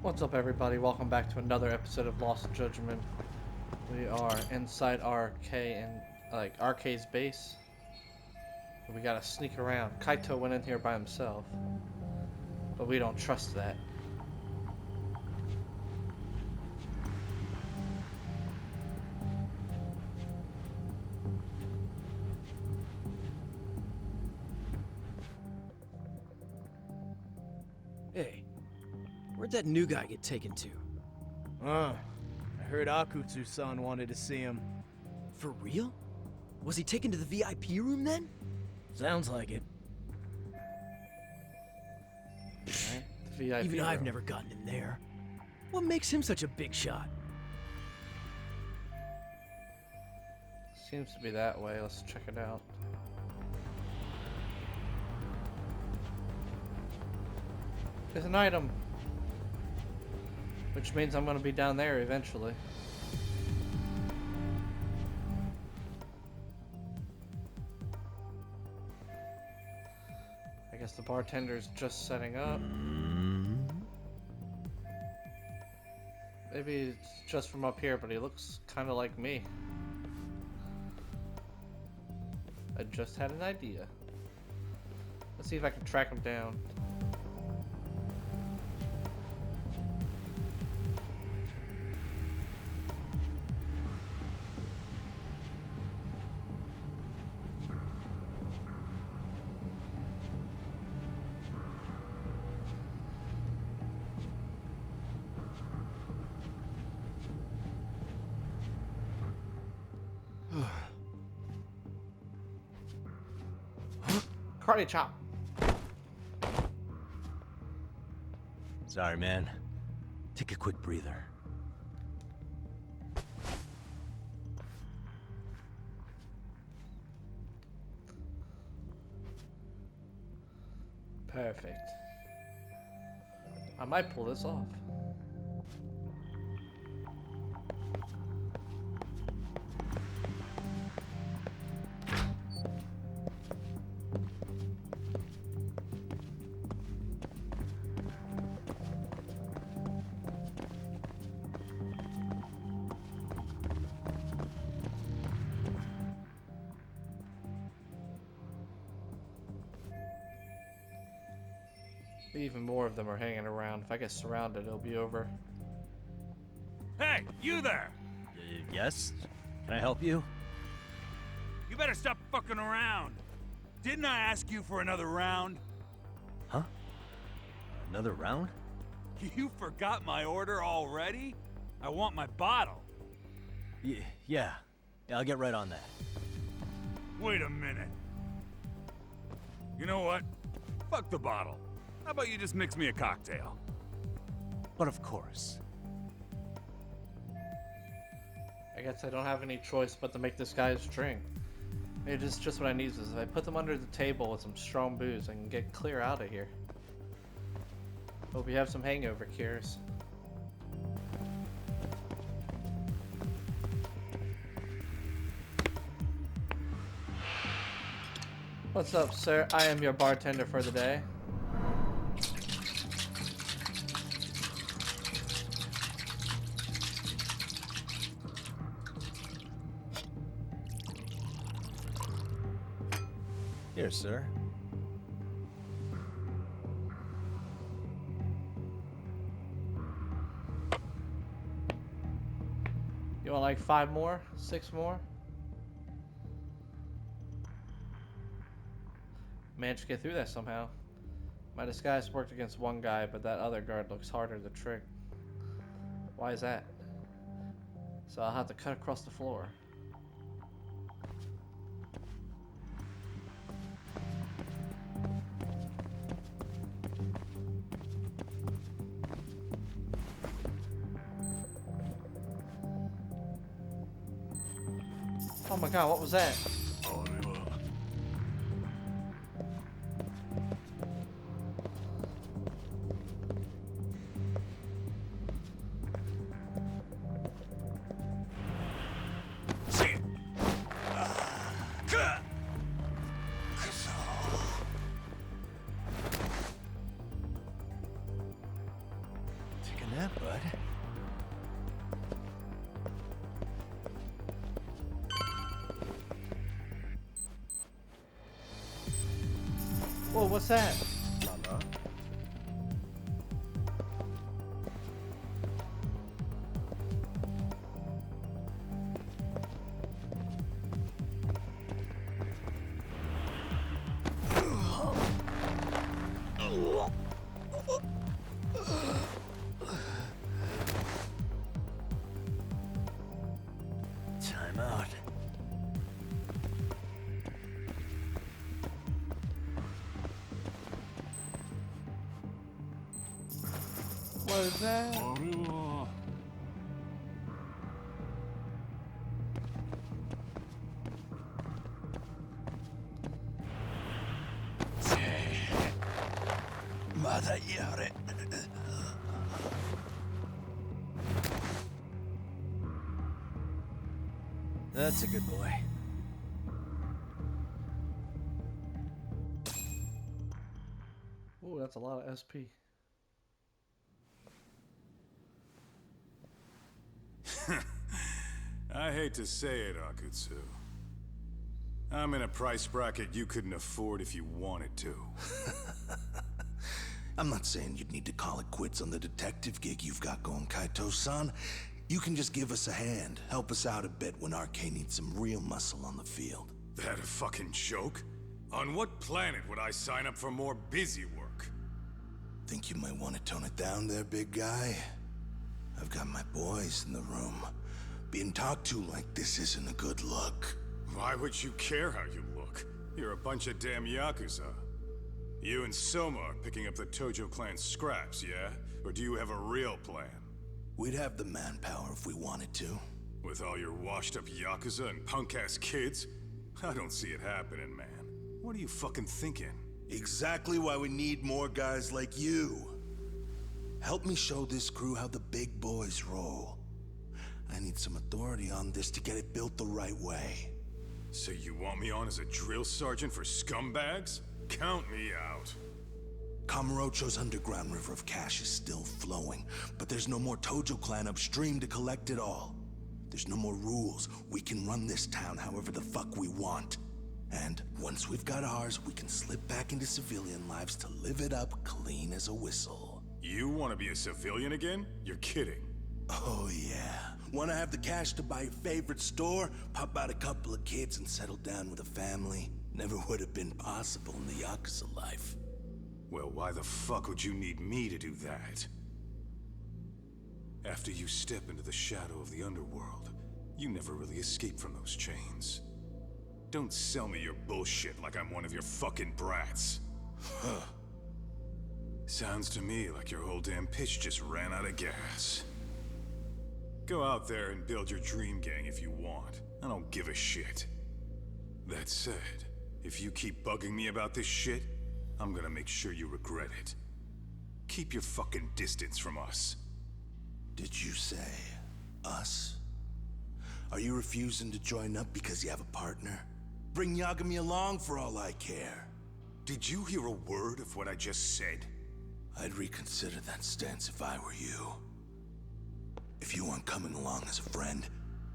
What's up, everybody? Welcome back to another episode of Lost Judgment. We are inside RK and RK's base. We gotta sneak around. Kaito went in here by himself, but we don't trust that. Hey, where'd that new guy get taken to? I heard Akutsu-san wanted to see him. For real? Was he taken to the VIP room then? Sounds like it. Right? The VIP Even I've room. never gotten in there. What makes him such a big shot? Seems to be that way. Let's check it out. There's an item, which means I'm gonna be down there eventually. I guess the bartender's just setting up. Maybe it's just from up here, but he looks kind of like me. I just had an idea. Let's see if I can track him down. Karate chop. Sorry, man. Take a quick breather. Perfect. I might pull this off. Even more of them are hanging around. If I get surrounded, it'll be over. Hey, you there! Yes? Can I help you? You better stop fucking around. Didn't I ask you for another round? Huh? Another round? You forgot my order already? I want my bottle. Yeah, I'll get right on that. Wait a minute. You know what? Fuck the bottle. How about you just mix me a cocktail? But of course. I guess I don't have any choice but to make this guy's drink. Maybe it's just what I need is if I put them under the table with some strong booze, I can get clear out of here. Hope you have some hangover cures. What's up, sir? I am your bartender for the day. Here, sir. You want like 5 more? 6 more? Managed to get through that somehow. My disguise worked against one guy, but that other guard looks harder to trick. Why is that? So I'll have to cut across the floor. Oh my god, what was that? Take a that, bud. Whoa, what's that? Mama? Time out. What is that? Mother Yare. That's a good boy. Ooh, that's a lot of SP. I hate to say it, Akutsu. I'm in a price bracket you couldn't afford if you wanted to. I'm not saying you'd need to call it quits on the detective gig you've got going, Kaitos-san. You can just give us a hand, help us out a bit when RK needs some real muscle on the field. That a fucking joke? On what planet would I sign up for more busy work? Think you might want to tone it down there, big guy? I've got my boys in the room. Being talked to like this isn't a good look. Why would you care how you look? You're a bunch of damn Yakuza. You and Soma are picking up the Tojo clan scraps, yeah? Or do you have a real plan? We'd have the manpower if we wanted to. With all your washed-up Yakuza and punk-ass kids? I don't see it happening, man. What are you fucking thinking? Exactly why we need more guys like you. Help me show this crew how the big boys roll. I need some authority on this to get it built the right way. So you want me on as a drill sergeant for scumbags? Count me out. Kamurocho's underground river of cash is still flowing, but there's no more Tojo clan upstream to collect it all. There's no more rules. We can run this town however the fuck we want. And once we've got ours, we can slip back into civilian lives to live it up clean as a whistle. You want to be a civilian again? You're kidding. Oh yeah. Want to have the cash to buy your favorite store, pop out a couple of kids and settle down with a family? Never would have been possible in the Yakuza life. Well, why the fuck would you need me to do that? After you step into the shadow of the underworld, you never really escape from those chains. Don't sell me your bullshit like I'm one of your fucking brats. Huh. Sounds to me like your whole damn pitch just ran out of gas. Go out there and build your dream gang if you want. I don't give a shit. That said, if you keep bugging me about this shit, I'm gonna make sure you regret it. Keep your fucking distance from us. Did you say us? Are you refusing to join up because you have a partner? Bring Yagami along for all I care. Did you hear a word of what I just said? I'd reconsider that stance if I were you. If you aren't coming along as a friend,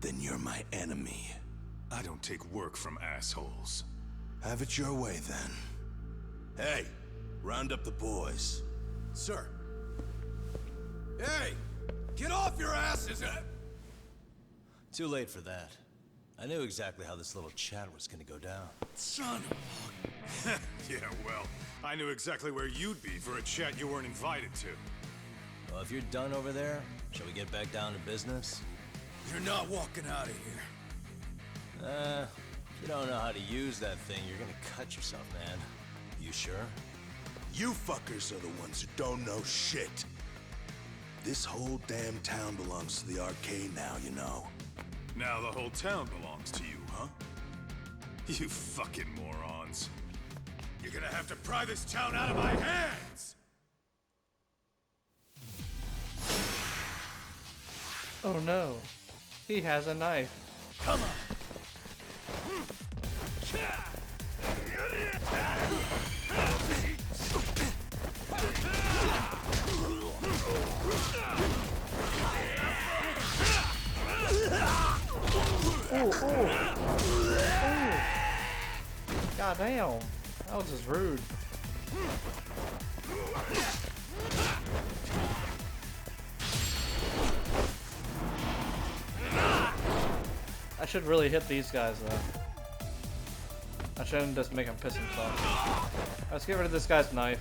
then you're my enemy. I don't take work from assholes. Have it your way, then. Hey, round up the boys. Sir. Hey! Get off your asses! Too late for that. I knew exactly how this little chat was gonna go down. Son of Yeah, well, I knew exactly where you'd be for a chat you weren't invited to. Well, if you're done over there, shall we get back down to business? You're not walking out of here. If you don't know how to use that thing, you're gonna cut yourself, man. You sure? You fuckers are the ones who don't know shit. This whole damn town belongs to the arcade now, you know. Now the whole town belongs to you, huh? You fucking morons. You're gonna have to pry this town out of my hands! Oh no. He has a knife. Come on! God damn. That was just rude. I should really hit these guys though. I shouldn't just make him piss himself. Let's get rid of this guy's knife.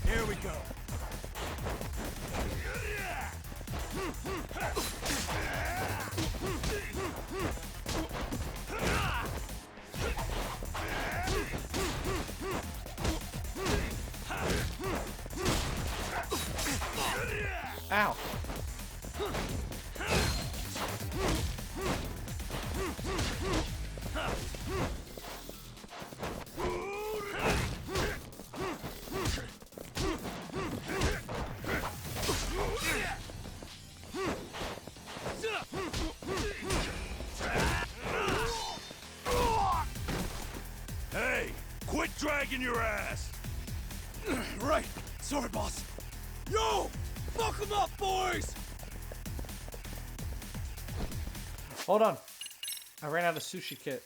Here we go. Ow. Hey, quit dragging your ass. Right. Sorry, boss. Yo, fuck them up, boys. Hold on. I ran out of sushi kit.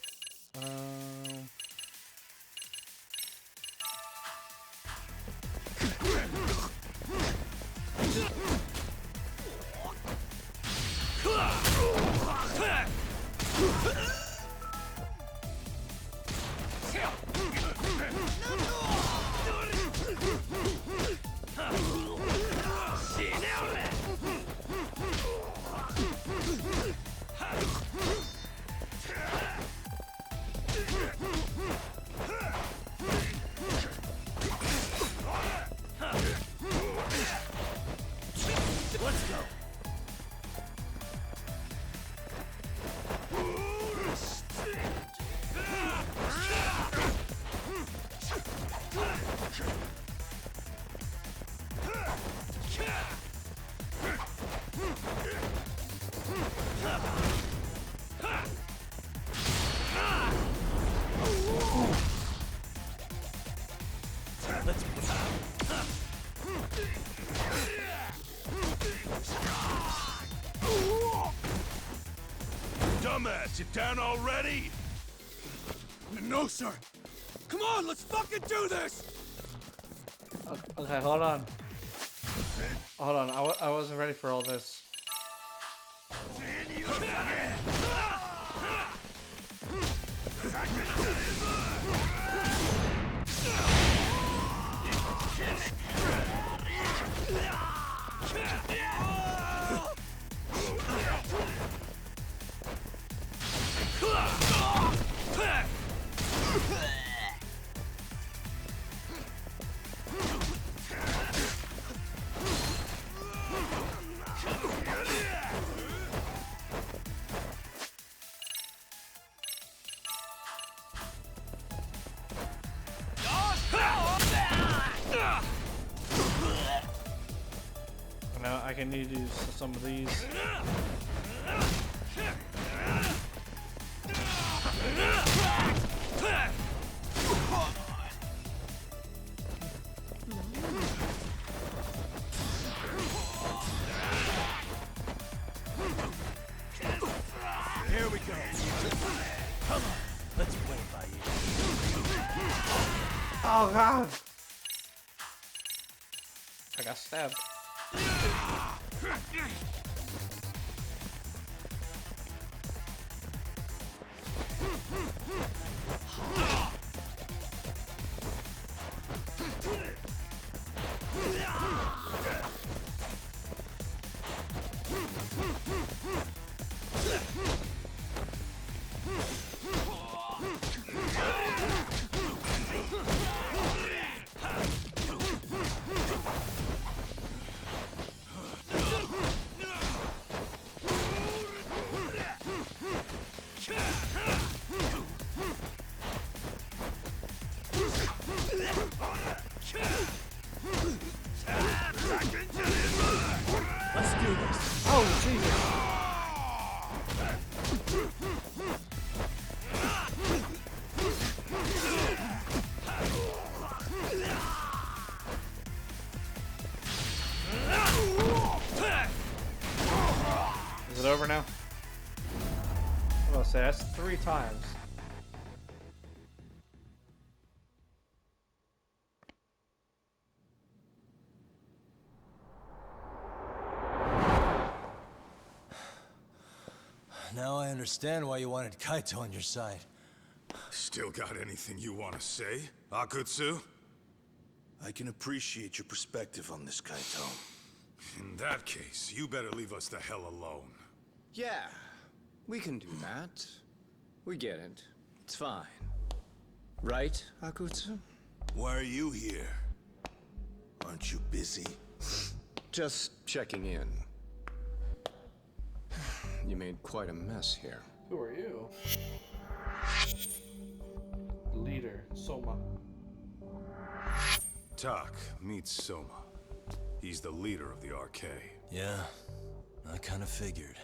Let's go. Dumbass, you down already? No, sir. Come on, let's fucking do this! Okay, hold on. Hold on, I wasn't ready for all this. Now I can need to use some of these. Here we go. Come on, let's play by ear. Oh god! I got stabbed. Oh, Jesus. Is it over now? I'm gonna say that's 3 times. Now I understand why you wanted Kaito on your side. Still got anything you want to say, Akutsu? I can appreciate your perspective on this, Kaito. In that case, you better leave us the hell alone. Yeah, we can do that. We get it. It's fine. Right, Akutsu? Why are you here? Aren't you busy? Just checking in. You made quite a mess here. Who are you? Leader, Soma. Tak meets Soma. He's the leader of the RK. Yeah, I kind of figured.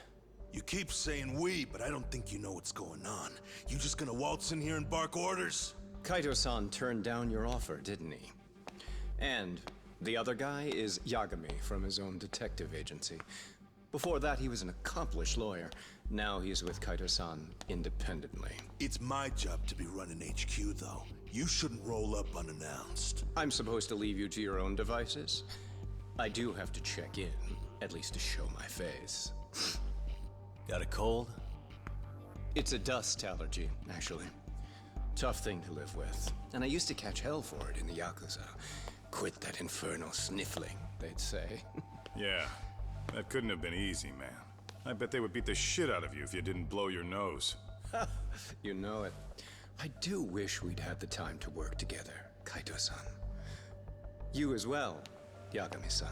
You keep saying we, but I don't think you know what's going on. You just gonna waltz in here and bark orders? Kaito-san turned down your offer, didn't he? And the other guy is Yagami from his own detective agency. Before that, he was an accomplished lawyer. Now he's with Kaito-san independently. It's my job to be running HQ, though. You shouldn't roll up unannounced. I'm supposed to leave you to your own devices? I do have to check in, at least to show my face. Got a cold? It's a dust allergy, actually. Tough thing to live with. And I used to catch hell for it in the Yakuza. Quit that infernal sniffling, they'd say. Yeah, that couldn't have been easy, man. I bet they would beat the shit out of you if you didn't blow your nose. You know it. I do wish we'd had the time to work together, Kaito-san. You as well, Yagami-san.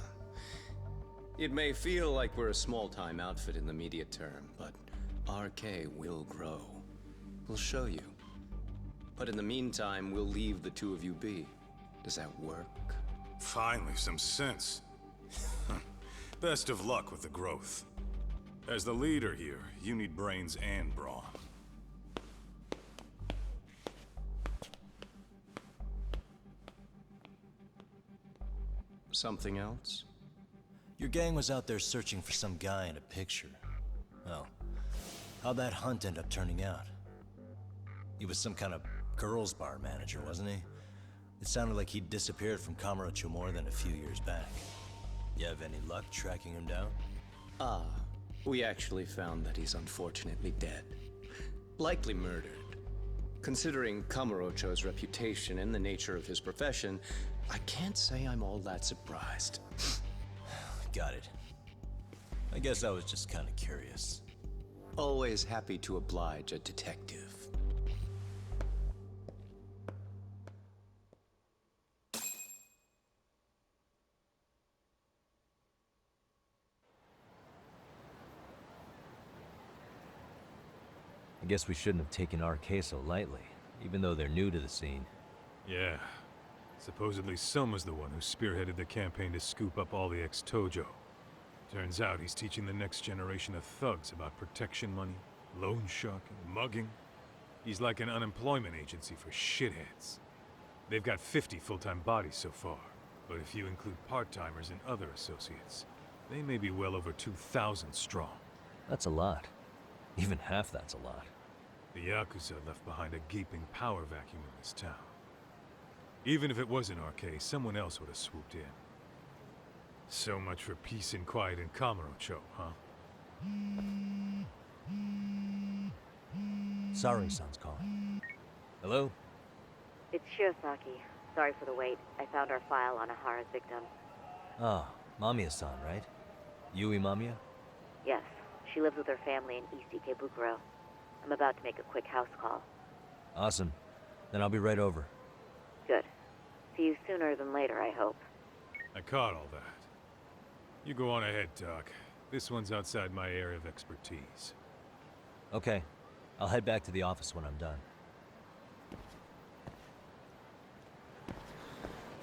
It may feel like we're a small-time outfit in the immediate term, but RK will grow. We'll show you. But in the meantime, we'll leave the two of you be. Does that work? Finally, some sense. Best of luck with the growth. As the leader here, you need brains and brawn. Something else? Your gang was out there searching for some guy in a picture. Oh, how'd that hunt end up turning out? He was some kind of girls' bar manager, wasn't he? It sounded like he'd disappeared from Kamurocho more than a few years back. You have any luck tracking him down? We actually found that he's unfortunately dead. Likely murdered. Considering Kamurocho's reputation and the nature of his profession, I can't say I'm all that surprised. Got it. I guess I was just kind of curious. Always happy to oblige a detective. I guess we shouldn't have taken RK so lightly, even though they're new to the scene. Yeah. Supposedly Soma's the one who spearheaded the campaign to scoop up all the ex-Tojo. Turns out he's teaching the next generation of thugs about protection money, loan sharking, mugging. He's like an unemployment agency for shitheads. They've got 50 full-time bodies so far, but if you include part-timers and other associates, they may be well over 2,000 strong. That's a lot. Even half that's a lot. The Yakuza left behind a gaping power vacuum in this town. Even if it wasn't RK, someone else would have swooped in. So much for peace and quiet in Kamurocho, huh? Saru-san's calling. Hello? It's Shiosaki. Sorry for the wait. I found our file on Ahara's victim. Ah, Mamiya-san, right? Yui Mamiya? Yes, she lives with her family in East Ikebukuro. I'm about to make a quick house call. Awesome. Then I'll be right over. Good. See you sooner than later, I hope. I caught all that. You go on ahead, Doc. This one's outside my area of expertise. Okay. I'll head back to the office when I'm done.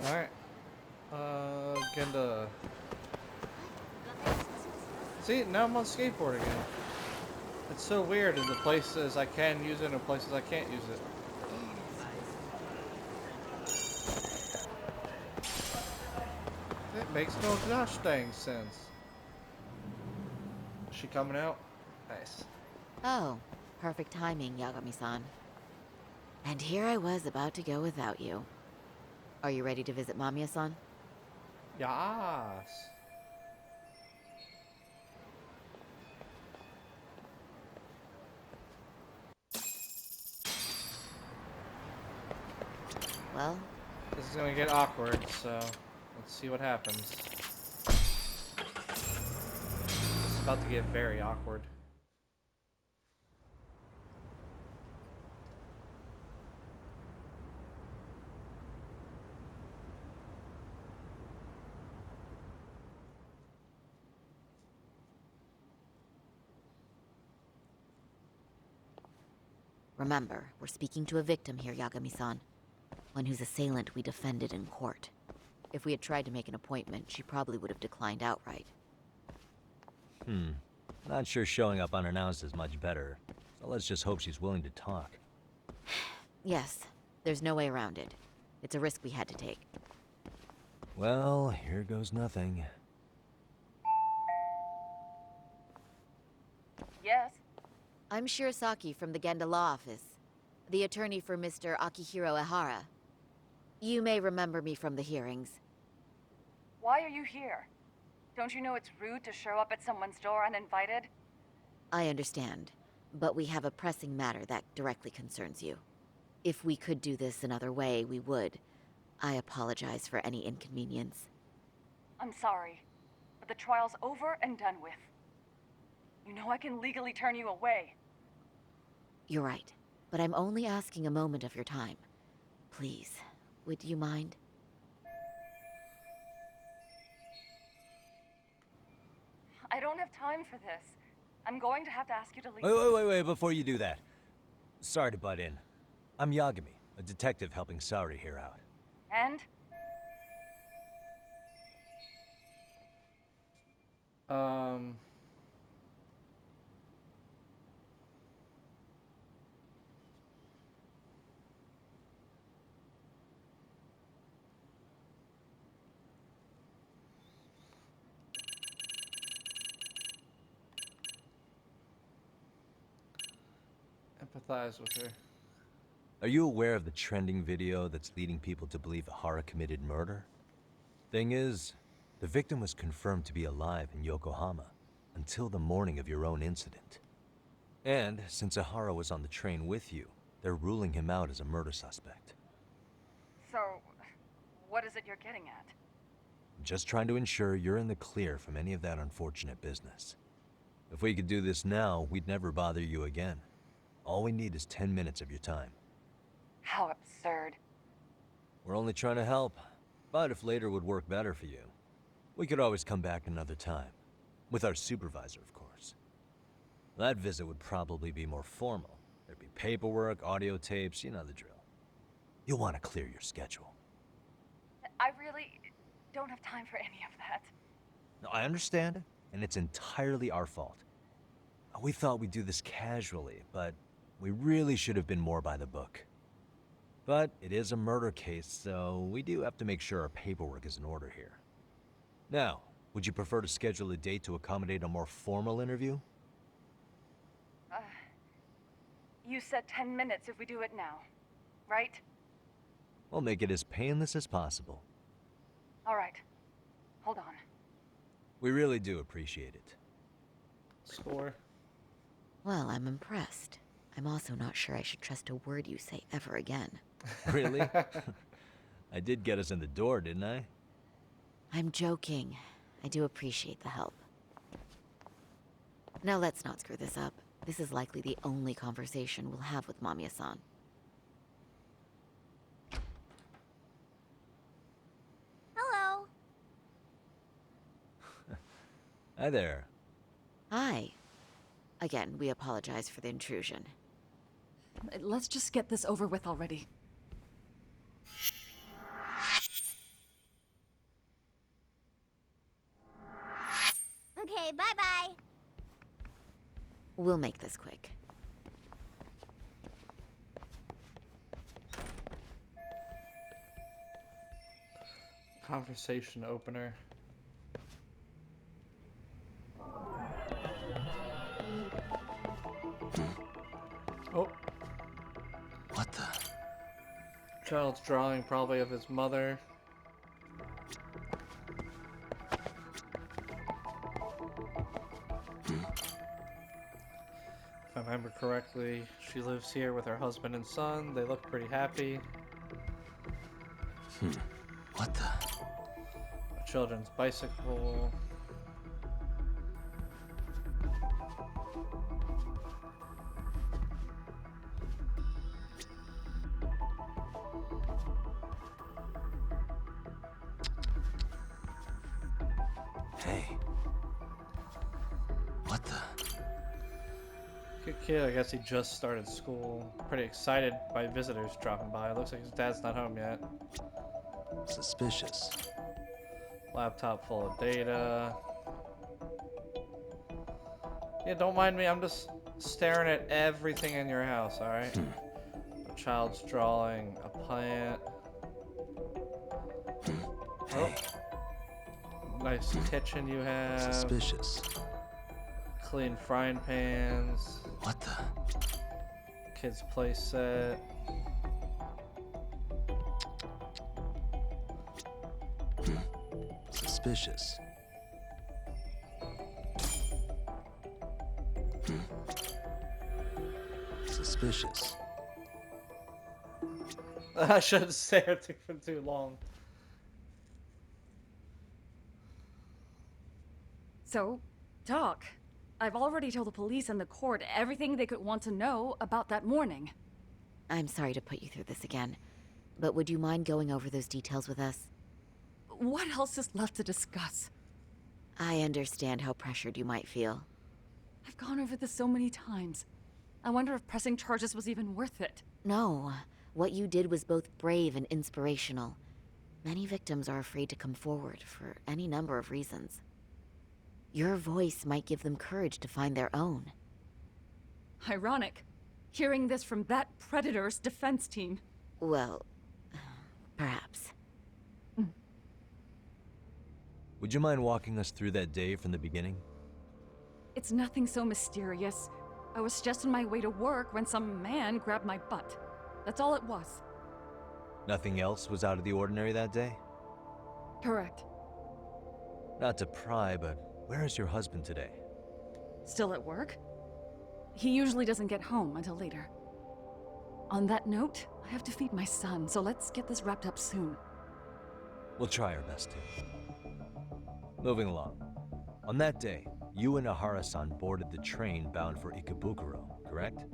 Alright. Genda See, now I'm on skateboard again. It's so weird in the places I can use it and places I can't use it. It makes no gosh dang sense. Is she coming out? Nice. Oh, perfect timing, Yagami-san. And here I was about to go without you. Are you ready to visit Mamiya-san? Yas. Well, This is gonna get awkward, so let's see what happens. It's about to get very awkward. remember, we're speaking to a victim here, Yagami-san. One whose assailant we defended in court. If we had tried to make an appointment, she probably would have declined outright. Not sure showing up unannounced is much better. So let's just hope she's willing to talk. Yes, there's no way around it. It's a risk we had to take. Well, here goes nothing. Yes? I'm Shirasaki from the Genda Law Office, the attorney for Mr. Akihiro Ehara. You may remember me from the hearings. Why are you here? Don't you know it's rude to show up at someone's door uninvited? I understand, but we have a pressing matter that directly concerns you. If we could do this another way, we would. I apologize for any inconvenience. I'm sorry, but the trial's over and done with. You know I can legally turn you away. You're right, but I'm only asking a moment of your time. Please, would you mind? I don't have time for this. I'm going to have to ask you to leave. Wait, before you do that. Sorry to butt in. I'm Yagami, a detective helping Saori here out. And? Empathize with her. Are you aware of the trending video that's leading people to believe Ehara committed murder? Thing is, the victim was confirmed to be alive in Yokohama until the morning of your own incident. And since Ehara was on the train with you, they're ruling him out as a murder suspect. So, what is it you're getting at? I'm just trying to ensure you're in the clear from any of that unfortunate business. If we could do this now, we'd never bother you again. All we need is 10 minutes of your time. How absurd. We're only trying to help, but if later would work better for you, we could always come back another time. With our supervisor, of course. That visit would probably be more formal. There'd be paperwork, audio tapes, you know the drill. You'll want to clear your schedule. I really don't have time for any of that. No, I understand, and it's entirely our fault. We thought we'd do this casually, but we really should have been more by the book. But it is a murder case, so we do have to make sure our paperwork is in order here. Now, would you prefer to schedule a date to accommodate a more formal interview? You said 10 minutes if we do it now, right? We'll make it as painless as possible. All right. Hold on. We really do appreciate it. Score. Well, I'm impressed. I'm also not sure I should trust a word you say ever again. Really? I did get us in the door, didn't I? I'm joking. I do appreciate the help. Now let's not screw this up. This is likely the only conversation we'll have with Mamiya-san. Hello. Hi there. Hi. Again, we apologize for the intrusion. Let's just get this over with already. Okay, Okay, bye-bye. We'll make this quick. Conversation opener. Oh. What the? Child's drawing, probably of his mother. If I remember correctly, she lives here with her husband and son. They look pretty happy. What the? A children's bicycle. Hey. What the? Good kid, I guess he just started school. Pretty excited by visitors dropping by. Looks like his dad's not home yet. Suspicious. Laptop full of data. Yeah, don't mind me, I'm just staring at everything in your house, alright? A child's drawing, a plant. Oh. Nice kitchen you have. Suspicious. Clean frying pans. What the? Kids play set. Suspicious. Suspicious. I shouldn't stare at it for too long. So, Doc, I've already told the police and the court everything they could want to know about that morning. I'm sorry to put you through this again, but would you mind going over those details with us? What else is left to discuss? I understand how pressured you might feel. I've gone over this so many times. I wonder if pressing charges was even worth it. No, what you did was both brave and inspirational. Many victims are afraid to come forward for any number of reasons. Your voice might give them courage to find their own. Ironic, hearing this from that predator's defense team. Well, perhaps. Would you mind walking us through that day from the beginning? It's nothing so mysterious. I was just on my way to work when some man grabbed my butt. That's all it was. Nothing else was out of the ordinary that day? Correct. Not to pry, but where is your husband today? Still at work? He usually doesn't get home until later. On that note, I have to feed my son, so let's get this wrapped up soon. We'll try our best to. Moving along. On that day, you and Ahara-san boarded the train bound for Ikebukuro, correct?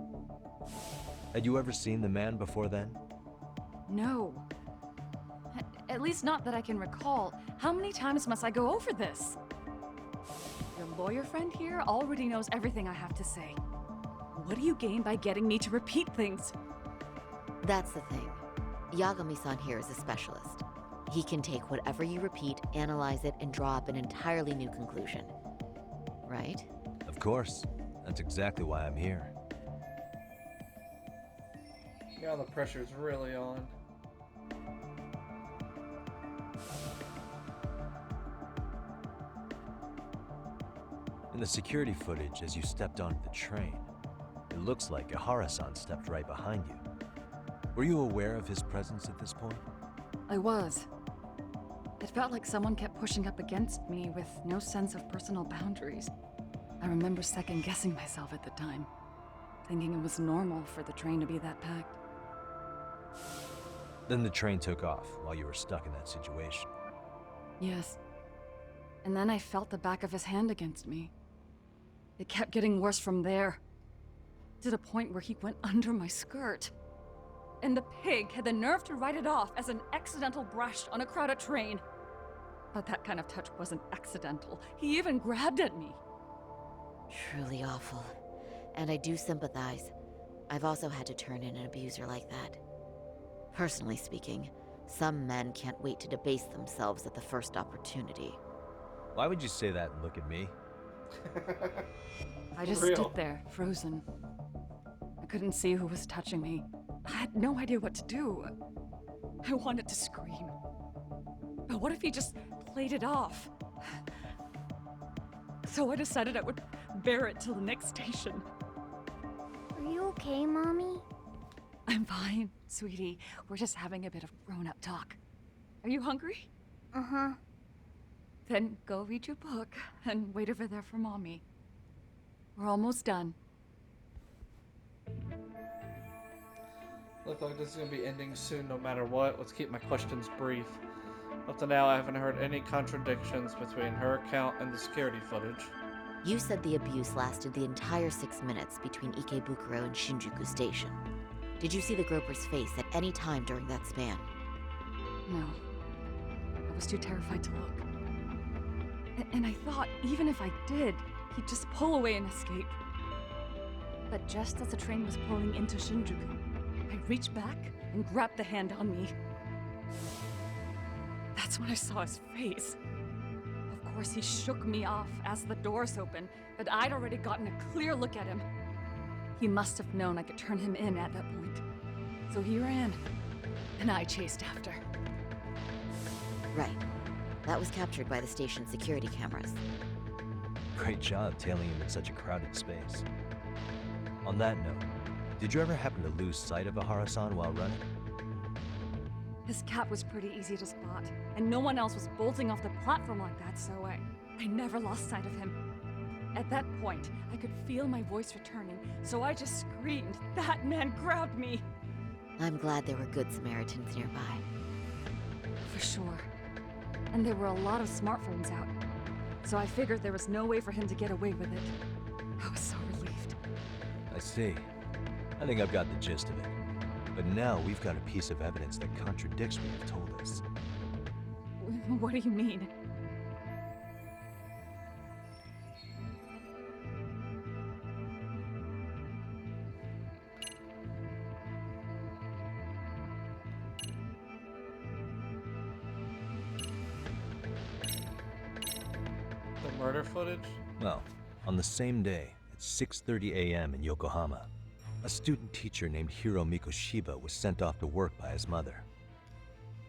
Had you ever seen the man before then? No. At least not that I can recall. How many times must I go over this? Your lawyer friend here already knows everything I have to say. What do you gain by getting me to repeat things? That's the thing. Yagami-san here is a specialist. He can take whatever you repeat, analyze it, and draw up an entirely new conclusion. Right? Of course. That's exactly why I'm here. Now the pressure's really on. In the security footage, as you stepped onto the train, it looks like Ahara-san stepped right behind you. Were you aware of his presence at this point? I was. It felt like someone kept pushing up against me with no sense of personal boundaries. I remember second-guessing myself at the time, thinking it was normal for the train to be that packed. Then the train took off while you were stuck in that situation. Yes. And then I felt the back of his hand against me. It kept getting worse from there, to the point where he went under my skirt. And the pig had the nerve to write it off as an accidental brush on a crowded train. But that kind of touch wasn't accidental. He even grabbed at me. Truly awful. And I do sympathize. I've also had to turn in an abuser like that. Personally speaking, some men can't wait to debase themselves at the first opportunity. Why would you say that and look at me? I just Real. stood there, frozen. I couldn't see who was touching me. I had no idea what to do. I wanted to scream. But what if he just played it off? So I decided I would bear it till the next station. Are you okay, Mommy? I'm fine, sweetie. We're just having a bit of grown-up talk. Are you hungry? Uh-huh. Then go read your book and wait over there for Mommy. We're almost done. Look like this is gonna be ending soon no matter what. Let's keep my questions brief. Up to now, I haven't heard any contradictions between her account and the security footage. You said the abuse lasted the entire 6 minutes between Ikebukuro and Shinjuku Station. Did you see the groper's face at any time during that span? No. I was too terrified to look. And I thought, even if I did, he'd just pull away and escape. But just as the train was pulling into Shinjuku, I reached back and grabbed the hand on me. That's when I saw his face. Of course, he shook me off as the doors opened, but I'd already gotten a clear look at him. He must have known I could turn him in at that point. So he ran, and I chased after. Right. That was captured by the station's security cameras. Great job tailing him in such a crowded space. On that note, did you ever happen to lose sight of Ahara-san while running? His cap was pretty easy to spot, and no one else was bolting off the platform like that, so I never lost sight of him. At that point, I could feel my voice returning, so I just screamed, "That man grabbed me!" I'm glad there were good Samaritans nearby. For sure. And there were a lot of smartphones out, so I figured there was no way for him to get away with it. I was so relieved. I see. I think I've got the gist of it. But now we've got a piece of evidence that contradicts what you've told us. What do you mean? The murder footage? Well, on the same day, at 6:30 a.m. in Yokohama, a student teacher named Hiro Mikoshiba was sent off to work by his mother.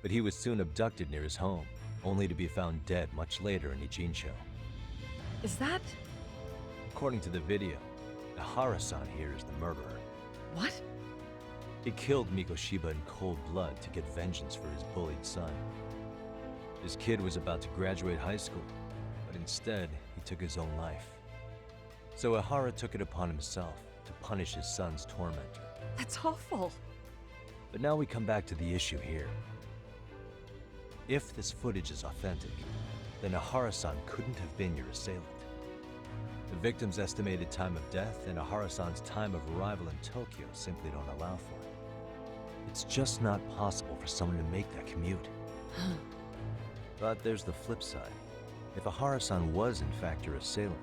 But he was soon abducted near his home, only to be found dead much later in Ijincho. Is that... According to the video, Ahara-san here is the murderer. what? He killed Mikoshiba in cold blood to get vengeance for his bullied son. His kid was about to graduate high school, but instead, he took his own life. So Ahara took it upon himself to punish his son's tormentor. That's awful. But now we come back to the issue here. If this footage is authentic, then Ahara-san couldn't have been your assailant. The victim's estimated time of death and Ahara-san's time of arrival in Tokyo simply don't allow for it. It's just not possible for someone to make that commute. But there's the flip side. If Ahara-san was in fact your assailant,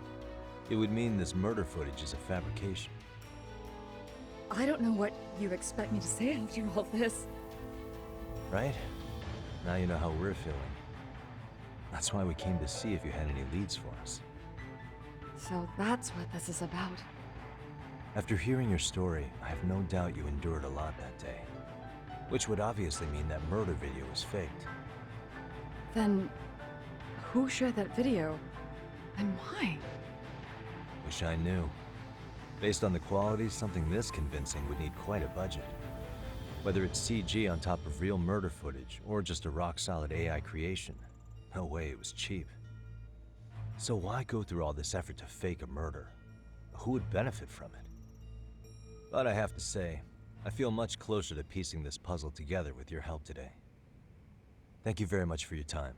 it would mean this murder footage is a fabrication. I don't know what you expect me to say after all this. Right? Now you know how we're feeling. That's why we came to see if you had any leads for us. So that's what this is about. After hearing your story, I have no doubt you endured a lot that day. Which would obviously mean that murder video was faked. Then, who shared that video? And why? Wish I knew. Based on the quality, something this convincing would need quite a budget. Whether it's CG on top of real murder footage, or just a rock-solid AI creation, no way it was cheap. So why go through all this effort to fake a murder? Who would benefit from it? But I have to say, I feel much closer to piecing this puzzle together with your help today. Thank you very much for your time.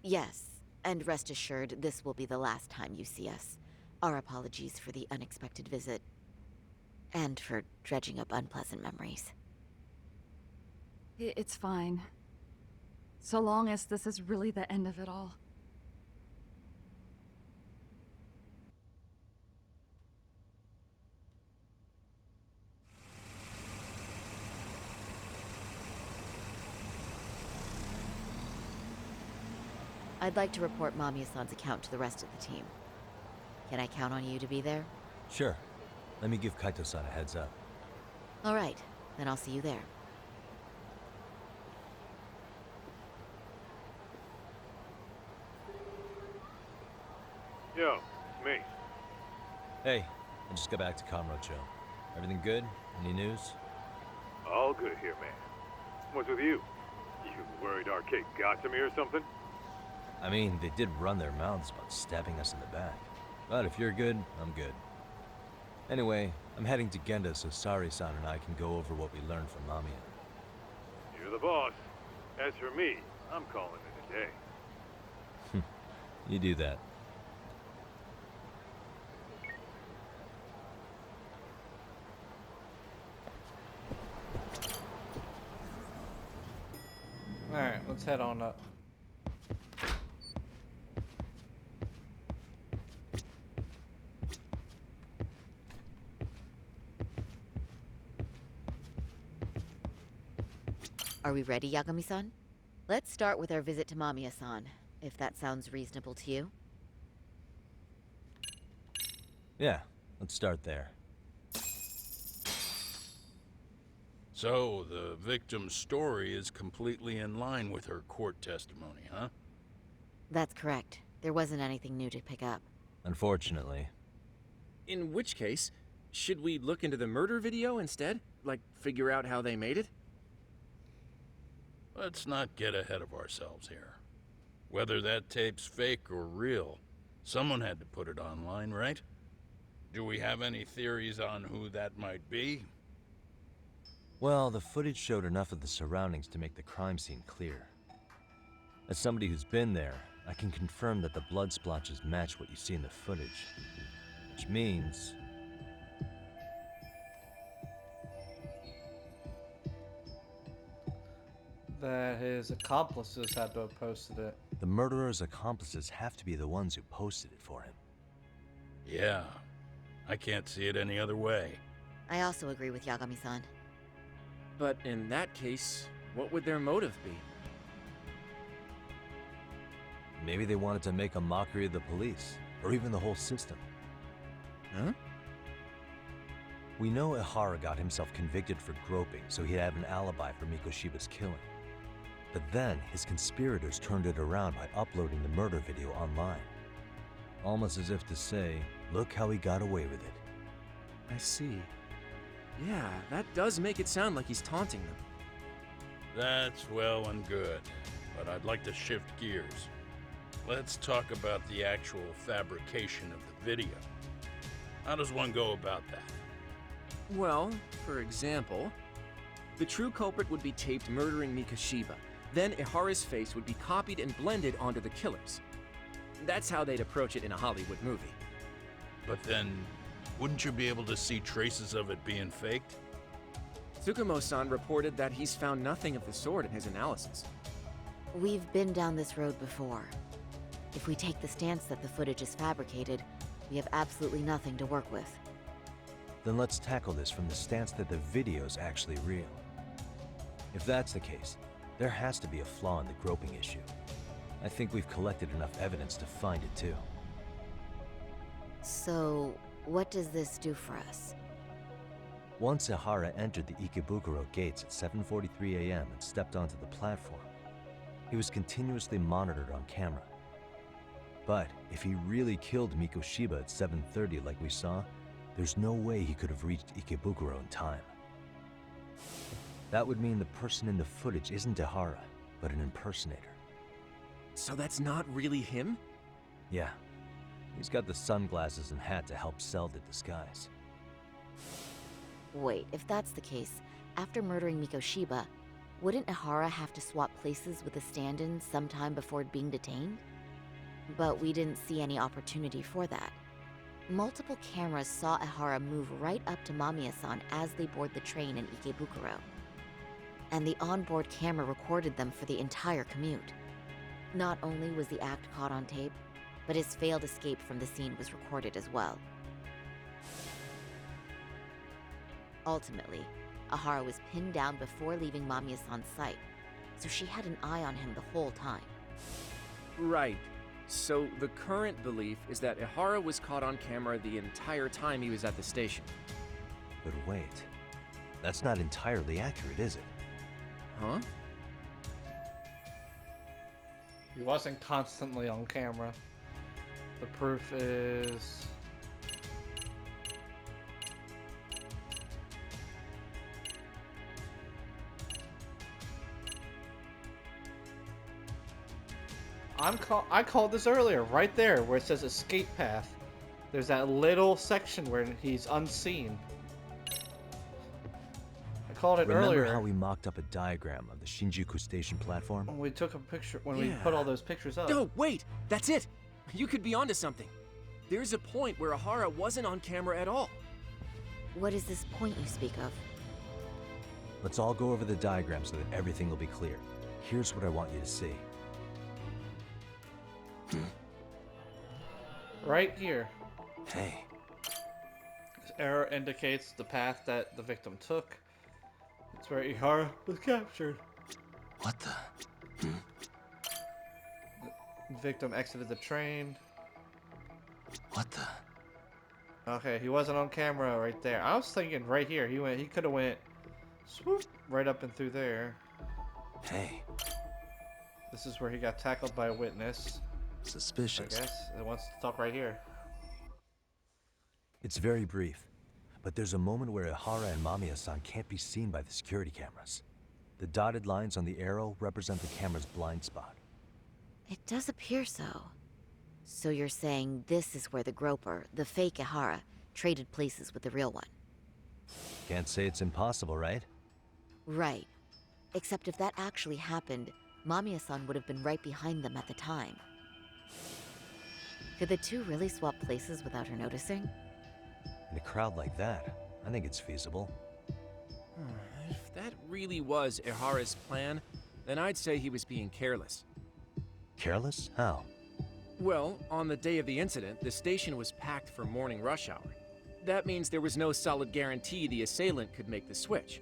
Yes, and rest assured, this will be the last time you see us. Our apologies for the unexpected visit, and for dredging up unpleasant memories. It's fine. So long as this is really the end of it all. I'd I'd like to report Mamiya-san's account to the rest of the team. Can I count on you to be there? Sure. Let me give Kaitos-san a heads up. All right, then I'll see you there. Yo, me. Hey, I just got back to Kamurocho. Everything good? Any news? All good here, man. What's with you? You worried Arcade got to me or something? I mean, they did run their mouths about stabbing us in the back. But if you're good, I'm good. Anyway, I'm heading to Genda so Sari-san and I can go over what we learned from Mamiya. You're the boss. As for me, I'm calling it a day. You do that. Alright, let's head on up. Are we ready, Yagami-san? Let's start with our visit to Mamiya-san, if that sounds reasonable to you. Yeah, let's start there. So, the victim's story is completely in line with her court testimony, huh? That's correct. There wasn't anything new to pick up. Unfortunately. In which case, should we look into the murder video instead? Like, figure out how they made it? Let's not get ahead of ourselves here. Whether that tape's fake or real, someone had to put it online, right? Do we have any theories on who that might be? Well, the footage showed enough of the surroundings to make the crime scene clear. As somebody who's been there, I can confirm that the blood splotches match what you see in the footage. Which means... that his accomplices had to have posted it. the murderer's accomplices have to be the ones who posted it for him. Yeah, I can't see it any other way. I also agree with Yagami-san. But in that case, what would their motive be? Maybe they wanted to make a mockery of the police, or even the whole system. Huh? We know Ihara got himself convicted for groping, so he'd have an alibi for Mikoshiba's killing. But then, his conspirators turned it around by uploading the murder video online. Almost as if to say, look how he got away with it. I see. Yeah, that does make it sound like he's taunting them. That's well and good, but I'd like to shift gears. Let's talk about the actual fabrication of the video. How does one go about that? Well, for example, the true culprit would be taped murdering Mikoshiba. Then Ihara's face would be copied and blended onto the killers. That's how they'd approach it in a Hollywood movie. But then, wouldn't you be able to see traces of it being faked? Tsukumo-san reported that he's found nothing of the sort in his analysis. We've been down this road before. If we take the stance that the footage is fabricated, we have absolutely nothing to work with. Then let's tackle this from the stance that the video's actually real. If that's the case, there has to be a flaw in the groping issue. I think we've collected enough evidence to find it too. So, what does this do for us? Once Ihara entered the Ikebukuro gates at 7:43 a.m. and stepped onto the platform, he was continuously monitored on camera. But if he really killed Mikoshiba at 7:30 like we saw, there's no way he could have reached Ikebukuro in time. That would mean the person in the footage isn't Ihara, but an impersonator. So that's not really him? Yeah. He's got the sunglasses and hat to help sell the disguise. Wait, if that's the case, after murdering Mikoshiba, wouldn't Ihara have to swap places with the stand-in sometime before being detained? But we didn't see any opportunity for that. Multiple cameras saw Ihara move right up to Mamiya-san as they board the train in Ikebukuro. And the onboard camera recorded them for the entire commute. Not only was the act caught on tape, but his failed escape from the scene was recorded as well. Ultimately, Ihara was pinned down before leaving Mamiya-san's sight, so she had an eye on him the whole time. Right. So the current belief is that Ihara was caught on camera the entire time he was at the station. But wait, that's not entirely accurate, is it? Huh? He wasn't constantly on camera. The proof is... I called this earlier, right there, where it says escape path. There's that little section where he's unseen. I called it earlier. Remember how we mocked up a diagram of the Shinjuku station platform? When we took a picture, when we put all those pictures up. No, wait! That's it! You could be onto something. There's a point where Ihara wasn't on camera at all. What is this point you speak of? Let's all go over the diagram so that everything will be clear. Here's what I want you to see. Right here. Hey. This arrow indicates the path that the victim took. It's where Ihara was captured. What the? The victim exited the train. What the? Okay, he wasn't on camera right there. I was thinking right here. He could have went swoop right up and through there. Hey. This is where he got tackled by a witness. Suspicious. I guess it wants to talk right here. It's very brief, but there's a moment where Ihara and Mamiya-san can't be seen by the security cameras. The dotted lines on the arrow represent the camera's blind spot. It does appear so. So you're saying this is where the groper, the fake Ihara, traded places with the real one? Can't say it's impossible, right? Right. Except if that actually happened, Mamiya-san would have been right behind them at the time. Could the two really swap places without her noticing? In a crowd like that, I think it's feasible. If that really was Ihara's plan, then I'd say he was being careless. Careless? How? Well, on the day of the incident, the station was packed for morning rush hour. That means there was no solid guarantee the assailant could make the switch.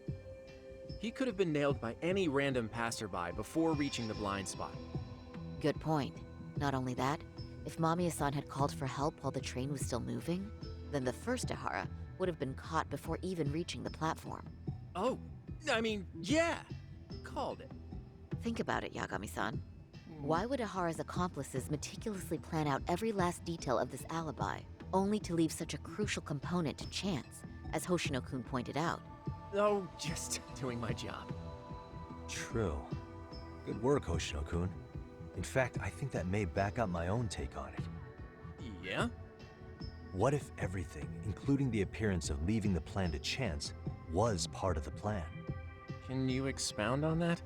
He could have been nailed by any random passerby before reaching the blind spot. Good point. Not only that, if Mamiya-san had called for help while the train was still moving, then the first Ihara would have been caught before even reaching the platform. Oh, I mean, yeah! Called it. Think about it, Yagami-san. Why would Ihara's accomplices meticulously plan out every last detail of this alibi, only to leave such a crucial component to chance, as Hoshino-kun pointed out? Oh, just doing my job. True. Good work, Hoshino-kun. In fact, I think that may back up my own take on it. Yeah? What if everything, including the appearance of leaving the plan to chance, was part of the plan? Can you expound on that?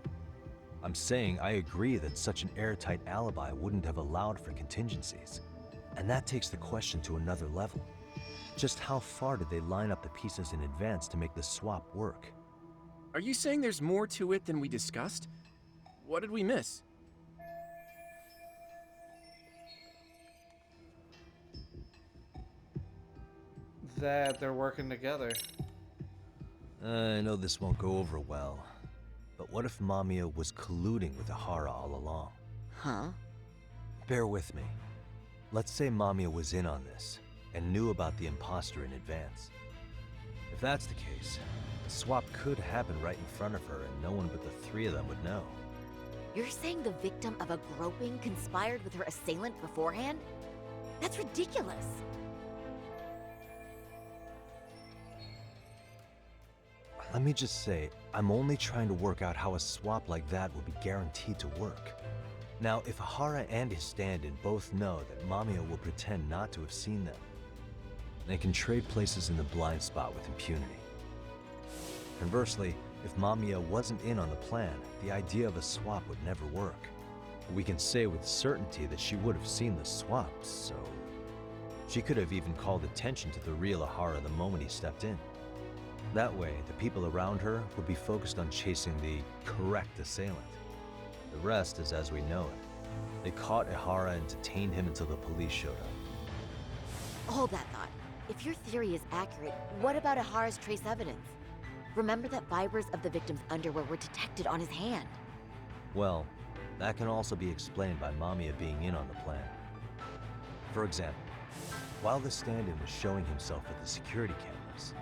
I'm saying I agree that such an airtight alibi wouldn't have allowed for contingencies. And that takes the question to another level. Just how far did they line up the pieces in advance to make the swap work? Are you saying there's more to it than we discussed? What did we miss? That they're working together. I know this won't go over well, but what if Mamiya was colluding with Ihara all along? Huh? Bear with me. Let's say Mamiya was in on this, and knew about the imposter in advance. If that's the case, the swap could happen right in front of her and no one but the three of them would know. You're saying the victim of a groping conspired with her assailant beforehand? That's ridiculous! Let me just say, I'm only trying to work out how a swap like that will be guaranteed to work. Now, if Ihara and his stand-in both know that Mamiya will pretend not to have seen them, they can trade places in the blind spot with impunity. Conversely, if Mamiya wasn't in on the plan, the idea of a swap would never work. We can say with certainty that she would have seen the swap, so... she could have even called attention to the real Ihara the moment he stepped in. That way, the people around her would be focused on chasing the correct assailant. The rest is as we know it. They caught Ihara and detained him until the police showed up. Hold that thought. If your theory is accurate, what about Ihara's trace evidence? Remember that fibers of the victim's underwear were detected on his hand. Well, That can also be explained by Mamiya being in on the plan. For example, while the stand-in was showing himself with the security cameras,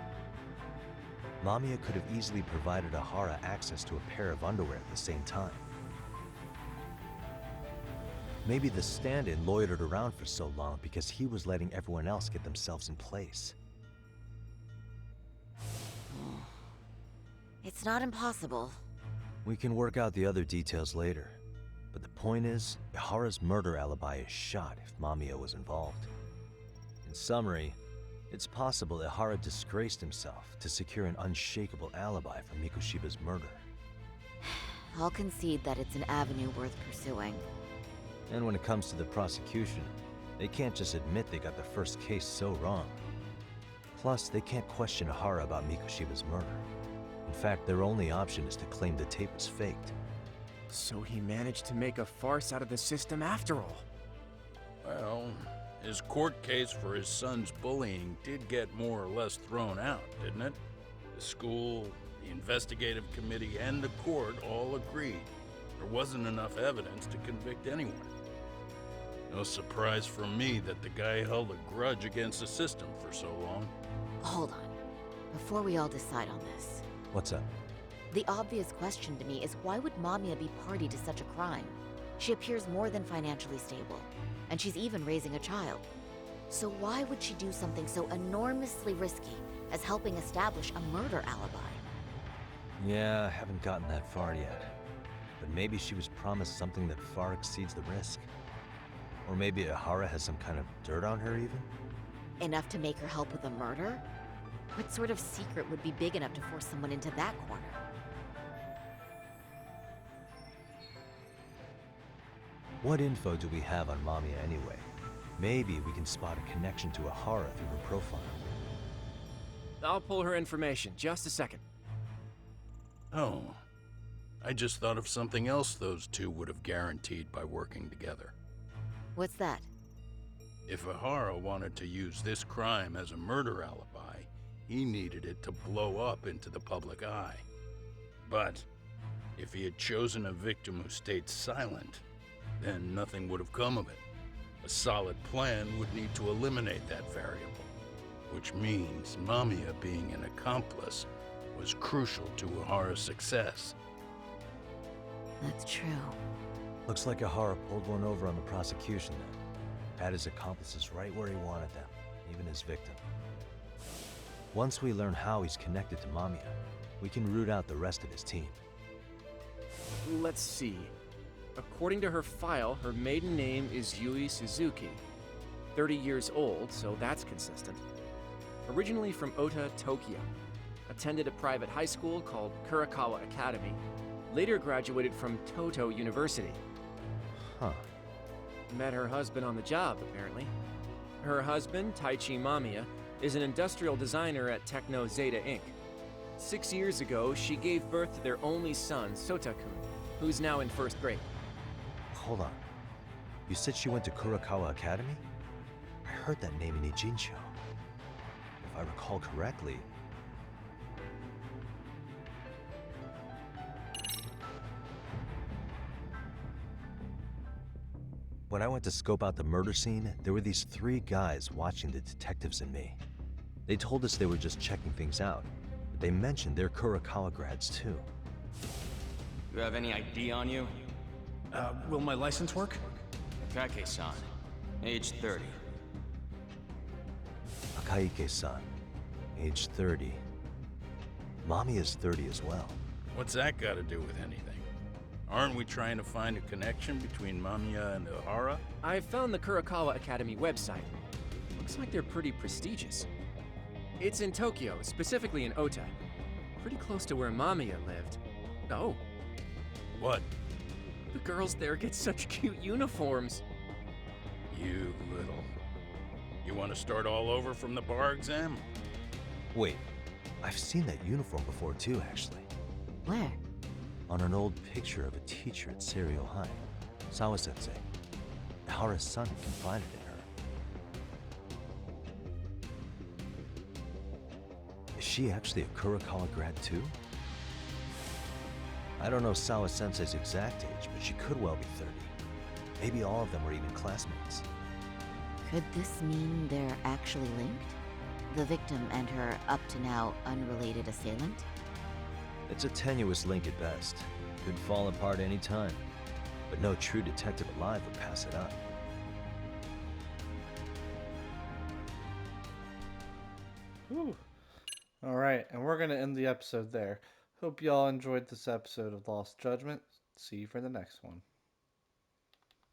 Mamiya could have easily provided Ahara access to a pair of underwear at the same time. Maybe the stand-in loitered around for so long because he was letting everyone else get themselves in place. It's not impossible. We can work out the other details later. But the point is, Ihara's murder alibi is shot if Mamiya was involved. In summary, it's possible Ihara disgraced himself to secure an unshakable alibi for Mikoshiba's murder. I'll concede that it's an avenue worth pursuing. And when it comes to the prosecution, they can't just admit they got the first case so wrong. Plus, they can't question Ihara about Mikoshiba's murder. In fact, their only option is to claim the tape was faked. So he managed to make a farce out of the system after all. Well, his court case for his son's bullying did get more or less thrown out, didn't it? The school, the investigative committee, and the court all agreed there wasn't enough evidence to convict anyone. No surprise for me that the guy held a grudge against the system for so long. Hold on. Before we all decide on this. What's up? The obvious question to me is why would Mamiya be party to such a crime? She appears more than financially stable, and she's even raising a child. So why would she do something so enormously risky as helping establish a murder alibi? Yeah, I haven't gotten that far yet. But maybe she was promised something that far exceeds the risk. Or maybe Ihara has some kind of dirt on her even? Enough to make her help with a murder? What sort of secret would be big enough to force someone into that corner? What info do we have on Mamiya anyway? Maybe we can spot a connection to Ihara through her profile. I'll pull her information. Just a second. Oh, I just thought of something else those two would have guaranteed by working together. What's that? If Ihara wanted to use this crime as a murder alibi, he needed it to blow up into the public eye. But if he had chosen a victim who stayed silent, then nothing would have come of it. A solid plan would need to eliminate that variable, which means Mamiya being an accomplice was crucial to Ihara's success. That's true. Looks like Ihara pulled one over on the prosecution then. Had his accomplices right where he wanted them, even his victim. Once we learn how he's connected to Mamiya, we can root out the rest of his team. Let's see. According to her file, her maiden name is Yui Suzuki. 30 years old, so that's consistent. Originally from Ota, Tokyo. Attended a private high school called Kurakawa Academy. Later graduated from Toto University. Huh. Met her husband on the job, apparently. Her husband, Taichi Mamiya, is an industrial designer at Techno Zeta Inc. 6 years ago, she gave birth to their only son, Sotakun, who's now in first grade. Hold on. You said she went to Kurakawa Academy? I heard that name in Ijincho. If I recall correctly... When I went to scope out the murder scene, there were these 3 guys watching the detectives and me. They told us they were just checking things out, but they mentioned they're Kurakawa grads too. You have any ID on you? Will my license work? Kake-san, age 30. Akaike-san, age 30. Mamiya's 30 as well. What's that got to do with anything? Aren't we trying to find a connection between Mamiya and Ihara? I found the Kurakawa Academy website. Looks like they're pretty prestigious. It's in Tokyo, specifically in Ota. Pretty close to where Mamiya lived. Oh. What? The girls there get such cute uniforms. You little... You want to start all over from the bar exam? Wait, I've seen that uniform before too, actually. Where? On an old picture of a teacher at Seiryo High. Sawa-sensei. Ihara's son confided in her. Is she actually a Kurakawa grad too? I don't know Sawa-sensei's exact age, but she could well be 30. Maybe all of them were even classmates. Could this mean they're actually linked? The victim and her up-to-now unrelated assailant? It's a tenuous link at best. Could fall apart any time. But no true detective alive would pass it up. Whew. All right, and we're going to end the episode there. Hope y'all enjoyed this episode of Lost Judgment. See you for the next one.